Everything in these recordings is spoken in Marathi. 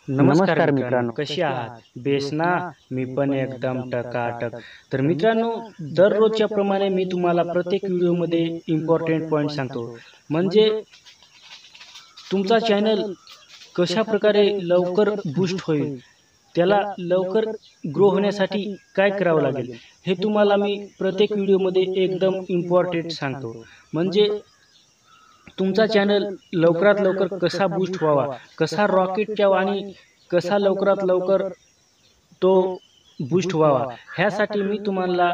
नमस्कार मित्रांनो, कसे आहात? बेस ना? मी पण एकदम टकाटक. तर मित्रांनो, दररोजच्या प्रमाणे मी तुम्हाला प्रत्येक व्हिडिओमध्ये इम्पॉर्टंट पॉईंट सांगतो. म्हणजे तुमचा चॅनल कशा प्रकारे लवकर बूस्ट होईल, त्याला लवकर ग्रो होण्यासाठी काय करावं लागेल, हे तुम्हाला मी प्रत्येक व्हिडिओमध्ये एकदम इम्पॉर्टंट सांगतो. म्हणजे तुमचा चॅनल लवकरात लवकर कसा बूस्ट व्हावा, कसा रॉकेटच्या वाणी कसा लवकरात लवकर तो बूस्ट व्हावा, ह्यासाठी मी तुम्हाला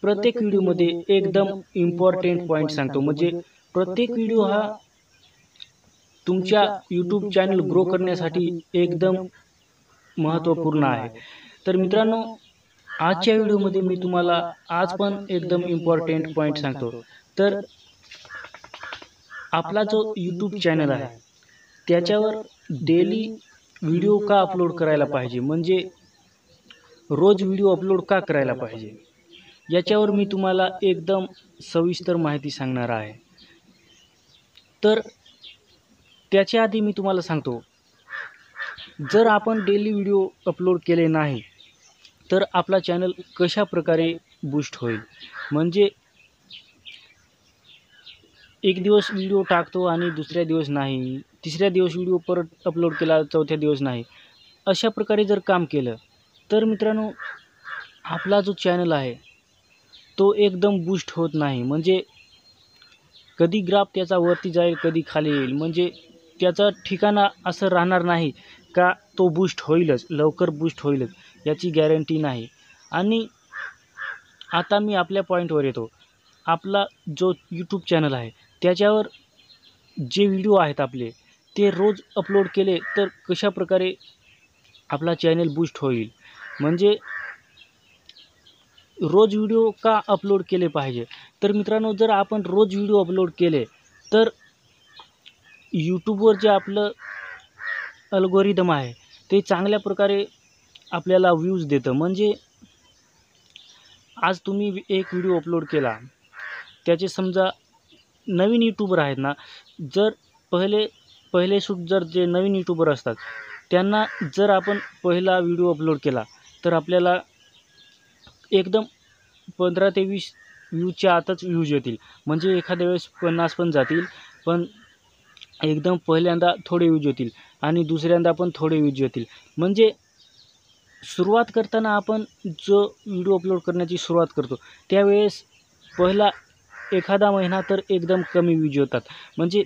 प्रत्येक व्हिडिओमध्ये एकदम इम्पॉर्टंट पॉईंट सांगतो. म्हणजे प्रत्येक व्हिडिओ हा तुमच्या यूट्यूब चॅनल ग्रो करण्यासाठी एकदम महत्त्वपूर्ण आहे. तर मित्रांनो, आजच्या व्हिडिओमध्ये मी तुम्हाला आज पण एकदम इम्पॉर्टंट पॉईंट सांगतो. तर आपला जो यूट्यूब चॅनल आहे त्याच्यावर डेली व्हिडिओ का अपलोड करायला पाहिजे, म्हणजे रोज व्हिडिओ अपलोड का करायला पाहिजे, याच्यावर मी तुम्हाला एकदम सविस्तर माहिती सांगणार आहे. तर त्याच्या आधी मी तुम्हाला सांगतो, जर आपण डेली व्हिडिओ अपलोड केले नाही तर आपला चॅनल कशा प्रकारे बूस्ट होईल. म्हणजे एक दिवस व्हिडिओ टाकतो आणि दुसऱ्या दिवस नाही, तिसऱ्या दिवस व्हिडिओ परत अपलोड केला, चौथ्या दिवस नाही, अशा प्रकारे जर काम केलं तर मित्रांनो, आपला जो चॅनल आहे तो एकदम बूस्ट होत नाही. म्हणजे कधी ग्राफ त्याचा वरती जाईल, कधी खाली येईल. म्हणजे त्याचं ठिकाणं असं राहणार नाही का तो बूस्ट होईलच, लवकर बूस्ट होईलच, याची गॅरंटी नाही. आणि आता मी आपल्या पॉईंटवर येतो. आपला जो यूट्यूब चॅनल आहे त्याच्यावर जे व्हिडिओ आहेत आपले, ते रोज अपलोड केले तर कशा प्रकारे आपला चॅनल बूस्ट होईल. म्हणजे रोज व्हिडिओ का अपलोड केले पाहिजे, तर मित्रांनो, जर आपण रोज व्हिडिओ अपलोड केले तर यूट्यूबवर जे आपलं अल्गोरिदम आहे ते चांगल्या प्रकारे आपल्याला व्ह्यूज देतं. म्हणजे आज तुम्ही एक व्हिडिओ अपलोड केला, त्याचे समजा नवीन यूट्यूबर आहेत ना, जर पहिले शूट जर जे नवीन यूट्यूबर असतात त्यांना जर आपण पहिला व्हिडिओ अपलोड केला तर आपल्याला एकदम 15 ते 20 व्ह्यूजच्या आतच व्ह्यूज येतील. म्हणजे एखाद्या वेळेस 50 पण जातील, पण एकदम पहिल्यांदा थोडे व्ह्यूज येतील आणि दुसऱ्यांदा पण थोडे व्ह्यूज येतील. म्हणजे सुरुवात करताना आपण जो व्हिडिओ अपलोड करण्याची सुरुवात करतो त्यावेळेस पहिला एखादा महिना तर एकदम कमी व्ह्यूज येतात. म्हणजे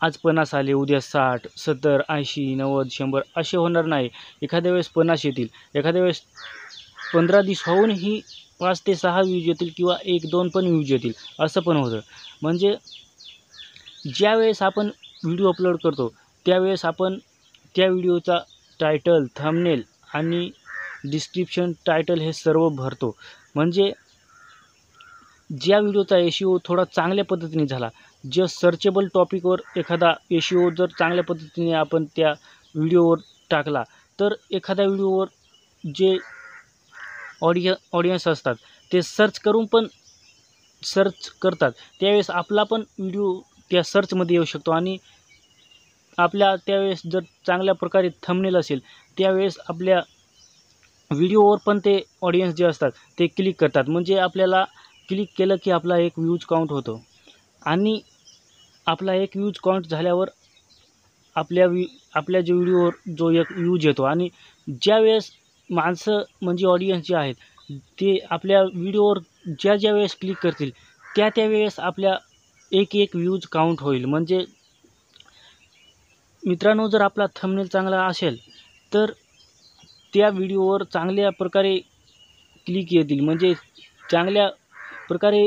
आज 50 आले, उद्या 60, 70, 80, 90, 100 असे होणार नाही. एखाद्या वेळेस 50 येतील, एखाद्या वेळेस 15 दिवस होऊनही 5 ते 6 व्ह्यूज येतील किंवा 1-2 पण व्ह्यूज येतील, असं पण होतं. म्हणजे ज्यावेळेस आपण व्हिडिओ अपलोड करतो त्यावेळेस आपण त्या व्हिडिओचा टायटल, थंबनेल आणि डिस्क्रिप्शन, टायटल हे सर्व भरतो. म्हणजे ज्या व्हिडिओचा एसईओ थोडा चांगल्या पद्धतीने झाला, जे सर्चेबल टॉपिकवर एखादा एसईओ जर चांगल्या पद्धतीने आपण त्या व्हिडिओवर टाकला तर एखाद्या व्हिडिओवर जे ऑडियन्स असतात ते सर्च करतात, त्यावेळेस आपला पण व्हिडिओ त्या सर्चमध्ये येऊ शकतो. आणि आपल्या त्यावेळेस जर चांगल्या प्रकारे थंबनेल असेल त्यावेळेस आपल्या व्हिडिओवर पण ते ऑडियन्स जे असतात ते क्लिक करतात. म्हणजे आपल्याला क्लिक केलं की आपला एक व्ह्यूज काउंट होतो आणि आपला एक व्ह्यूज काउंट झाल्यावर आपल्या जो व्हिडिओवर जो एक व्ह्यूज येतो आणि ज्यावेळेस माणसं म्हणजे ऑडियन्स जे आहेत ते आपल्या व्हिडिओवर ज्या वेळेस क्लिक करतील त्यावेळेस आपल्या एक व्ह्यूज काउंट होईल. म्हणजे मित्रांनो, जर आपला थंबनेल चांगला असेल तर त्या व्हिडिओवर चांगल्या प्रकारे क्लिक येतील. म्हणजे चांगल्या प्रकारे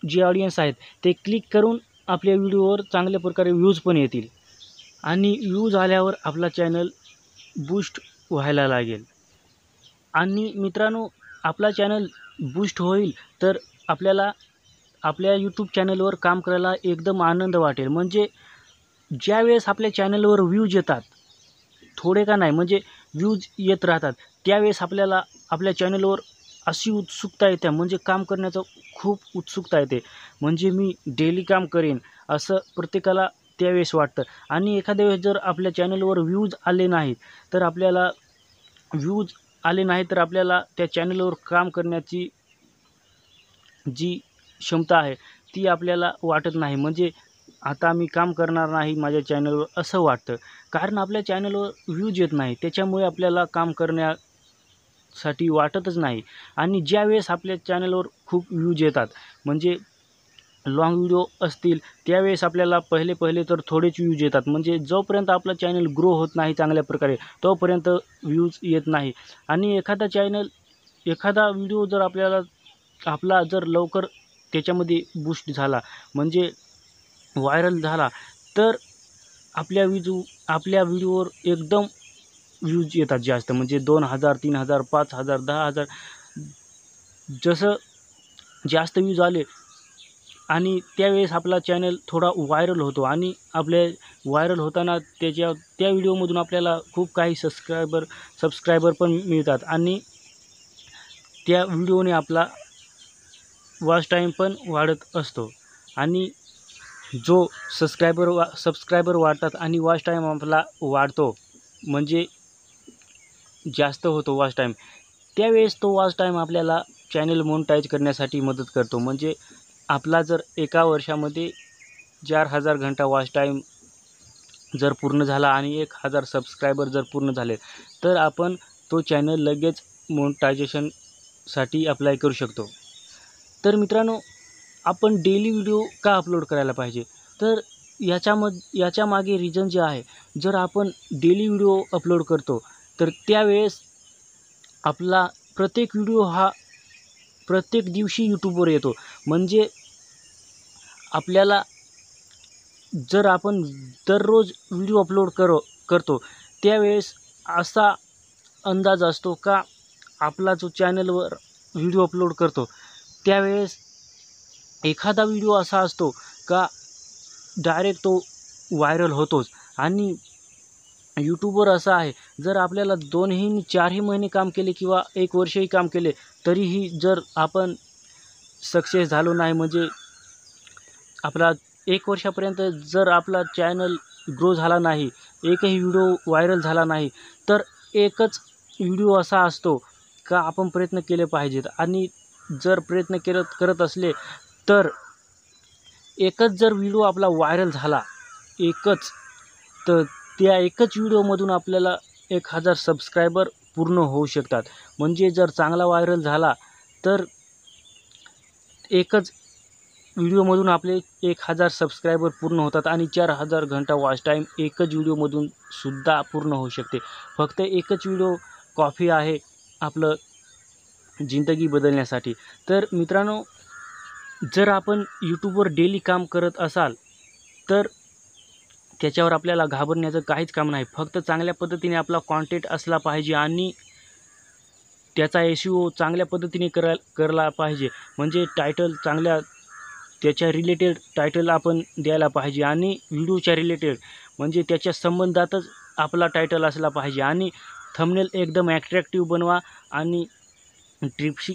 जे ऑडियन्स आहेत ते क्लिक करून आपल्या व्हिडिओवर चांगल्या प्रकारे व्ह्यूज पण येतील आणि व्ह्यूज आल्यावर आपला चॅनल बूस्ट व्हायला लागेल. आणि मित्रांनो, आपला चॅनल बूस्ट होईल तर आपल्याला आपल्या यूट्यूब चॅनलवर काम करायला एकदम आनंद वाटेल. म्हणजे ज्यावेळेस आपल्या चॅनलवर व्ह्यूज येतात, थोडे का नाही म्हणजे व्ह्यूज येत राहतात, त्यावेळेस आपल्याला आपल्या चॅनलवर अशी उत्सुकता येते, म्हणजे काम करण्याचं खूप उत्सुकता येते. म्हणजे मी डेली काम करेन असं प्रत्येकाला त्यावेळेस वाटतं. आणि एखाद्या वेळेस जर आपल्या चॅनलवर व्ह्यूज आले नाहीत तर आपल्याला त्या चॅनलवर काम करण्याची जी क्षमता आहे ती आपल्याला वाटत नाही. म्हणजे आता मी काम करणार नाही माझ्या चॅनलवर असं वाटतं. कारण आपल्या चॅनलवर व्ह्यूज येत नाही. त्याच्यामुळे आपल्याला काम करण्यासाठी वाटतच नाही. आणि ज्यावेळेस आपल्या चॅनलवर खूप व्ह्यूज येतात म्हणजे लाँग व्हिडिओ असतील त्यावेळेस आपल्याला पहिले तर थोडेच व्ह्यूज येतात. म्हणजे जोपर्यंत आपलं चॅनल ग्रो होत नाही चांगल्या प्रकारे तोपर्यंत व्ह्यूज येत नाही. आणि एखादा व्हिडिओ जर आपला जर लवकर त्याच्यामध्ये बूस्ट झाला म्हणजे व्हायरल झाला तर आपल्या व्हिडिओवर एकदम व्ह्यूज येतात जास्त. म्हणजे 2000, 3000, 5000, 10000 जसं जास्त व्ह्यूज आले आणि त्यावेळेस आपला चॅनल थोडा व्हायरल होतो. आणि आपले व्हायरल होताना त्या व्हिडिओमधून आपल्याला खूप काही सबस्क्रायबर पण मिळतात. आणि त्या व्हिडिओने आपला वॉच टाईम पण वाढत असतो. आणि जो सबस्क्रायबर वाढतात आणि वॉच टाईम आपला वाढतो म्हणजे जास्त होतो वॉच टाईम. त्यावेळेस तो वॉच टाईम आपल्याला चॅनल मोनेटाईज करण्यासाठी मदत करतो. म्हणजे आपला जर एका वर्षामध्ये 4000 घंटा वॉच टाईम जर पूर्ण झाला आणि 1000 सबस्क्रायबर जर पूर्ण झाले तर आपण तो चॅनल लगेच मोनेटायझेशनसाठी अप्लाय करू शकतो. तर मित्रांनो, आपण डेली व्हिडिओ का अपलोड करायला पाहिजे? तर याच्या मागे रिझन जे आहे, जर आपण डेली व्हिडिओ अपलोड करतो तर त्यावेळेस आपला प्रत्येक व्हिडिओ हा प्रत्येक दिवशी यूट्यूबवर येतो. म्हणजे आपल्याला जर आपण दररोज व्हिडिओ अपलोड करतो त्यावेळेस असा अंदाज असतो का आपला जो चॅनलवर व्हिडिओ अपलोड करतो त्यावेळेस एखादा व्हिडिओ असा असतो का डायरेक्ट तो व्हायरल होतोच. आणि यूट्यूबवर असं आहे, जर आपल्याला 4ही महिने काम केले किंवा 1 वर्षही काम केले तरीही जर आपण सक्सेस झालो नाही म्हणजे आपला 1 वर्षापर्यंत जर आपला चॅनल ग्रो झाला नाही, एकही व्हिडिओ व्हायरल झाला नाही तर एकच व्हिडिओ असा असतो का आपण प्रयत्न केले पाहिजेत. आणि जर प्रयत्न करत असले तर एकच जर व्हिडिओ आपला व्हायरल झाला तर त्या एकच व्हिडिओमधून आपल्याला 1000 सबस्क्रायबर पूर्ण होऊ शकतात. म्हणजे जर चांगला व्हायरल झाला तर एकच व्हिडिओमधून आपले 1000 सबस्क्रायबर पूर्ण होतात. आणि 4000 घंटा वॉच टाईम एकच व्हिडिओमधून सुद्धा पूर्ण होऊ शकते. फक्त एकच व्हिडिओ काफी आहे आपलं जिंदगी बदलण्यासाठी. तर मित्रांनो, जर आपण यूट्यूबवर डेली काम करत असाल तर त्याच्यावर आपल्याला घाबरण्याचं काहीच काम नाही. फक्त चांगल्या पद्धतीने आपला कॉन्टेंट असला पाहिजे आणि त्याचा SEO चांगल्या पद्धतीने करला पाहिजे. म्हणजे त्याच्या रिलेटेड टायटल आपण द्यायला पाहिजे. आणि व्हिडिओच्या रिलेटेड म्हणजे त्याच्या संबंधातच आपला टायटल असला पाहिजे. आणि थंबनेल एकदम ॲट्रॅक्टिव्ह बनवा. आणि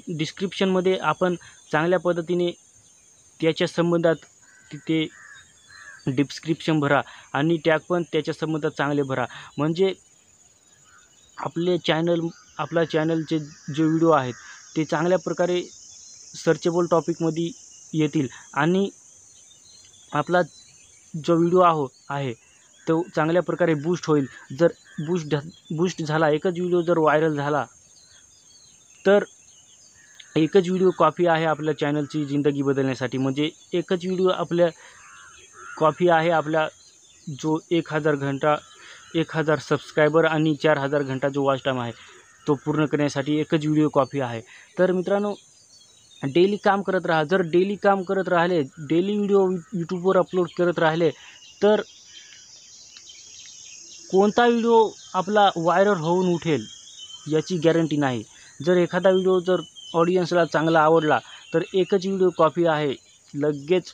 डिस्क्रिप्शनमध्ये आपण चांगल्या पद्धतीने त्याच्या संबंधात तिथे डिस्क्रिप्शन भरा आणि टॅग पण त्याच्या संबंधात चांगले भरा. म्हणजे आपला चॅनलचे जे व्हिडिओ आहेत ते चांगल्या प्रकारे सर्चेबल टॉपिकमध्ये येतील. आणि आपला जो व्हिडिओ आहे तो चांगल्या प्रकारे बूस्ट होईल. जर बूस्ट झाला, एकच व्हिडिओ जर व्हायरल झाला तर एकच व्हिडिओ काफी आहे आपल्या चॅनलची जिंदगी बदलण्यासाठी. म्हणजे एकच व्हिडिओ काफी आहे आपला जो 1000 सबस्क्रायबर आणि 4000 घंटा जो वॉच टाईम आहे तो पूर्ण करण्यासाठी एकच व्हिडिओ काफी आहे. तर मित्रांनो, डेली काम करत राहा. जर डेली काम करत राहिले, डेली व्हिडिओ यूट्यूबवर अपलोड करत राहिले तर कोणता व्हिडिओ आपला व्हायरल होऊन उठेल याची गॅरंटी नाही. जर एखादा व्हिडिओ जर ऑडियन्सला चांगला आवडला तर एकच व्हिडिओ काफी आहे, लगेच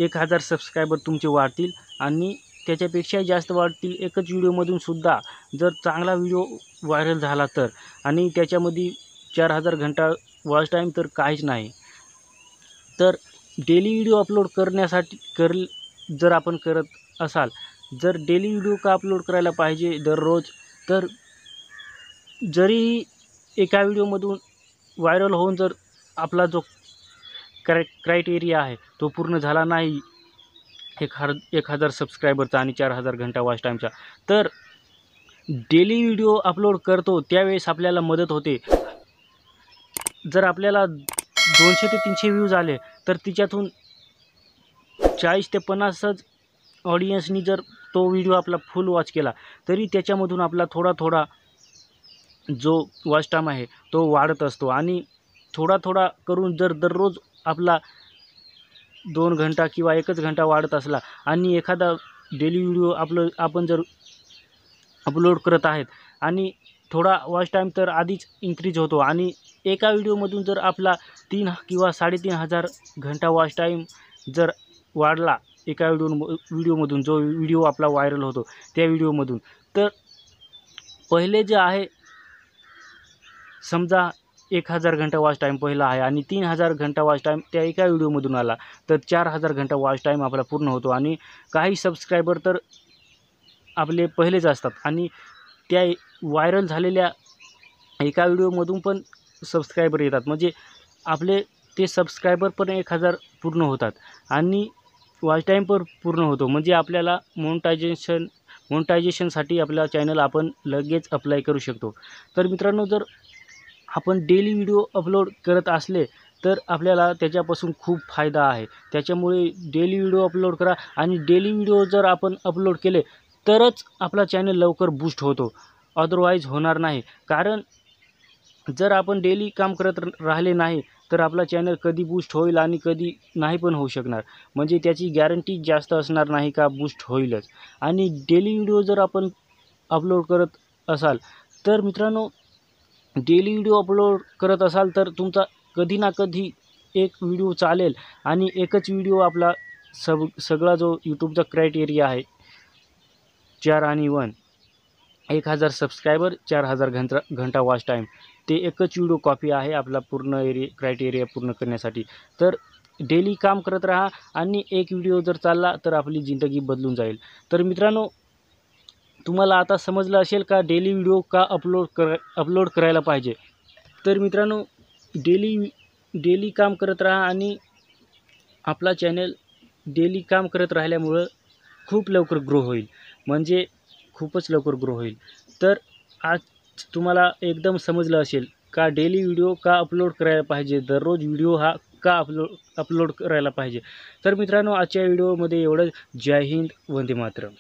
1000 सबस्क्रायबर तुमचे वाढतील आणि त्याच्यापेक्षाही जास्त वाढतील. एकच व्हिडिओमधून सुद्धा जर चांगला व्हिडिओ व्हायरल झाला तर. आणि त्याच्यामध्ये 4000 घंटा वॉच टाईम तर काहीच नाही. तर डेली व्हिडिओ अपलोड करण्यासाठी जर आपण करत असाल, जर डेली व्हिडिओ का अपलोड करायला पाहिजे दररोज, तर जरी एका व्हिडिओमधून व्हायरल होऊन जर आपला जो क्रायटेरिया आहे तो पूर्ण झाला नाही 1000 सबस्क्रायबरचा आणि 4000 घंटा वॉच टाईमचा, तर डेली व्हिडिओ अपलोड करतो त्यावेळेस आपल्याला मदत होते. जर आपल्याला 200 ते 300 व्ह्यूज आले, तर तिच्यातून 40 ते 50च ऑडियन्सनी जर तो व्हिडिओ आपला फुल वॉच केला, तरी त्याच्यामधून आपला थोडा जो वॉच टाईम आहे तो वाढत असतो. आणि थोडा करून जर दररोज आपला 2 घंटा किंवा 1च घंटा वाढत असला आणि एखादा डेली व्हिडिओ आपण जर अपलोड करत आहेत आणि थोडा वॉच टाईम तर आधीच इन्क्रीज होतो, आणि एका व्हिडिओमधून जर आपला 3 किंवा 3500 घंटा वॉच टाईम जर वाढला एका व्हिडिओमधून, जो व्हिडिओ आपला व्हायरल होतो त्या व्हिडिओमधून, तर पहिले जे आहे समजा 1000 घंटा वॉच टाईम पहिला आहे आणि 3000 घंटा वॉच टाईम त्या एका व्हिडिओमधून आला, तर 4000 घंटा वॉच टाईम आपला पूर्ण होतो. आणि काही सबस्क्रायबर तर आपले पहिलेच असतात आणि त्या व्हायरल झालेल्या एका व्हिडिओमधून पण सबस्क्रायबर येतात, म्हणजे आपले ते सबस्क्रायबर पण 1000 पूर्ण होतात आणि वॉच टाईम पण पूर्ण होतो. म्हणजे आपल्याला मोनेटायझेशनसाठी आपला चॅनल आपण लगेच अप्लाय करू शकतो. तर मित्रांनो, जर आपण डेली व्हिडिओ अपलोड करत असले तर आपल्याला त्याच्यापासून खूप फायदा आहे. त्याच्यामुळे डेली व्हिडिओ अपलोड करा, आणि डेली व्हिडिओ जर आपण अपलोड केले तरच आपला चॅनल लवकर बूस्ट होतो, अदरवाईज होणार नाही. कारण जर आपण डेली काम करत राहिले नाही तर आपला चॅनल कधी बूस्ट होईल आणि कधी नाही पण होऊ शकणार, म्हणजे त्याची गॅरंटी जास्त असणार नाही का बूस्ट होईलच. आणि डेली व्हिडिओ जर आपण अपलोड करत असाल तर मित्रांनो, डेली व्हिडिओ अपलोड करत असाल तर तुमचा कधी ना कधी एक व्हिडिओ चालेल, आणि एकच व्हिडिओ आपला सगळा जो यूट्यूबचा क्रायटेरिया आहे 4 आणि 1, 1000 सबस्क्रायबर, 4000 घंटा वॉच टाईम, ते एकच व्हिडिओ कॉपी आहे आपला पूर्ण क्रायटेरिया पूर्ण करण्यासाठी. तर डेली काम करत राहा, आणि एक व्हिडिओ जर चालला तर आपली जिंदगी बदलून जाईल. तर मित्रांनो, तुम्हाला आता समजलं असेल का डेली व्हिडिओ का अपलोड करायला पाहिजे. तर मित्रांनो, डेली काम करत राहा, आणि आपला चॅनल डेली काम करत राहिल्यामुळं खूप लवकर ग्रो होईल, म्हणजे खूपच लवकर ग्रो होईल. तर आज तुम्हाला एकदम समजलं असेल का डेली व्हिडिओ का अपलोड करायला पाहिजे, दररोज व्हिडिओ हा का अपलोड करायला पाहिजे. तर मित्रांनो, आजच्या व्हिडिओमध्ये एवढंच. जय हिंद, वंदे मातरम.